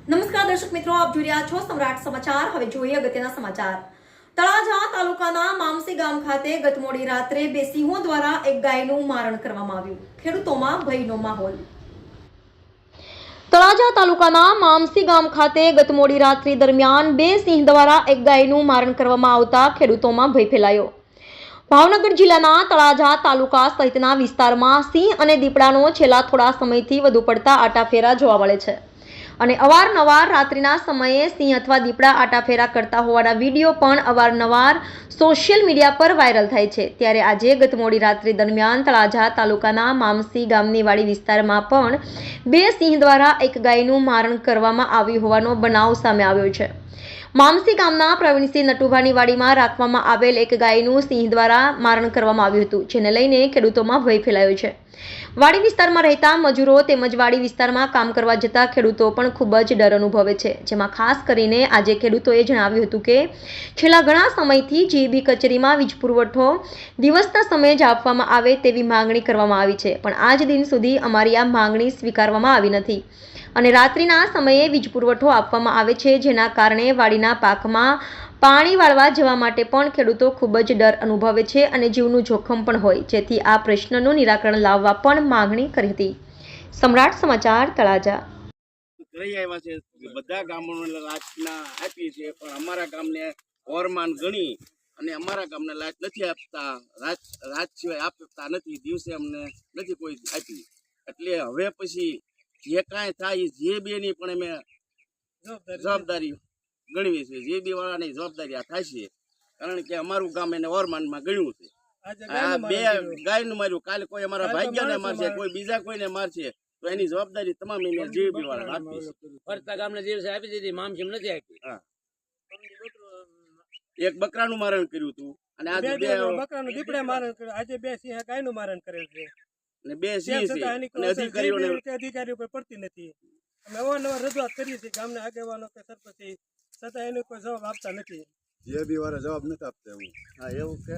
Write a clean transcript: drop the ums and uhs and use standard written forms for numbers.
નમસ્કાર દર્શક મિત્રો, આપ જોઈ રહ્યા છો સમ્રાટ સમાચાર। હવે જોઈએ અગત્યના સમાચાર। તળાજા તાલુકાના મામસી ગામ ખાતે ગત મોડી રાત્રે બે સિંહો દ્વારા એક ગાયનું મારણ કરવામાં આવ્યું। ખેડૂતોમાં ભયનો માહોલ। તળાજા તાલુકાના મામસી ગામ ખાતે ગત મોડી રાત્રિ દરમિયાન બે સિંહ દ્વારા એક ગાયનું મારણ કરવામાં આવતા ખેડૂતોમાં ભય ફેલાયો। ભાવનગર જિલ્લાના તળાજા તાલુકા સહિતના વિસ્તારમાં સિંહ અને દીપડાનો છેલ્લા થોડા સમયથી વધુ પડતા આટાફેરા જોવા મળે છે અને અવારનવાર રાત્રિના સમયે સિંહ અથવા દીપડા આટાફેરા કરતા હોવાના વિડીયો પણ અવારનવાર સોશિયલ મીડિયા પર વાયરલ થાય છે। ત્યારે આજે ગત મોડી રાત્રિ દરમિયાન તળાજા તાલુકાના મામસી ગામની વાડી વિસ્તારમાં પણ બે સિંહ દ્વારા એક ગાયનું મારણ કરવામાં આવ્યું હોવાનો બનાવ સામે આવ્યો છે। મામસી ગામના પ્રવીણસિંહ નટુભાની વાડીમાં રાખવામાં આવેલ એક ગાયનું સિંહ દ્વારા મારણ કરવામાં આવ્યું હતું, જેને લઈને ખેડૂતોમાં ભય ફેલાયો છે। વાડી વિસ્તારમાં રહેતા મજૂરો તેમજ વાડી વિસ્તારમાં કામ કરવા જતા ખેડૂતો પણ ખૂબ જ ડર અનુભવે છે, જેમાં ખાસ કરીને આજે ખેડૂતોએ જણાવ્યું હતું કે છેલ્લા ઘણા સમયથી જીઈબી કચેરીમાં વીજ પુરવઠો દિવસના સમયે જ આપવામાં આવે તેવી માંગણી કરવામાં આવી છે, પણ આજ દિન સુધી અમારી આ માંગણી સ્વીકારવામાં આવી નથી અને રાત્રિના સમયે વીજ પુરવઠો આપવામાં આવે છે, જેના કારણે વાડીના પાકમાં પાણી વાળવા જવા માટે પણ ખેડૂતો ખૂબ જ ડર અનુભવે છે અને જીવનું જોખમ પણ હોય, જેથી આ પ્રશ્નનું નિરાકરણ લાવવા પણ માંગણી કરી હતી। સમ્રાટ સમાચાર, તળાજા। રહી આવ્યા છે બધા ગામોને લાચના આપી છે, પણ અમારા ગામને ઓરમાન ગણી અને અમારા ગામને લાચ નથી આપતા, રાત સિવાય આપતા નથી, દિવસે અમને નથી કોઈ આપી। એટલે હવે પછી જે કાંઈ થાય જે બેની પણ અમે જવાબદારી ગણવી છે, જે બી વાળાની જવાબદારી આ થાય છે, કારણ કે અમારું ગામ એને ઓરમાનમાં ગણ્યું છે। આ બે ગાયનું માર્યું, કાલે કોઈ અમારા ભાગ્યને મારશે, કોઈ બીજા કોઈને મારશે તો એની જવાબદારી તમામ એને જીબી વાળાને આપી છે। ફરતા ગામને દિવસે આપી દીધી, મામસીમ નથી આપી। હા, એક બકરાનું મારણ કર્યું હતું અને આજે બે બકરાનું દીપડે મારણ કર્યું, આજે બે સિંહ ગાયનું મારણ કરેલ છે અને બે સિંહ છે અને અધિકારીઓ પર પડતી નથી। અમે અવારનવાર રજૂઆત કરીએ છીએ ગામના આગેવાનો કે સરપંચ, છતાં એને કોઈ જવાબ આપતા નથી। જે બી વાળા જવાબ નથી આપતા એવું। હા, એવું કે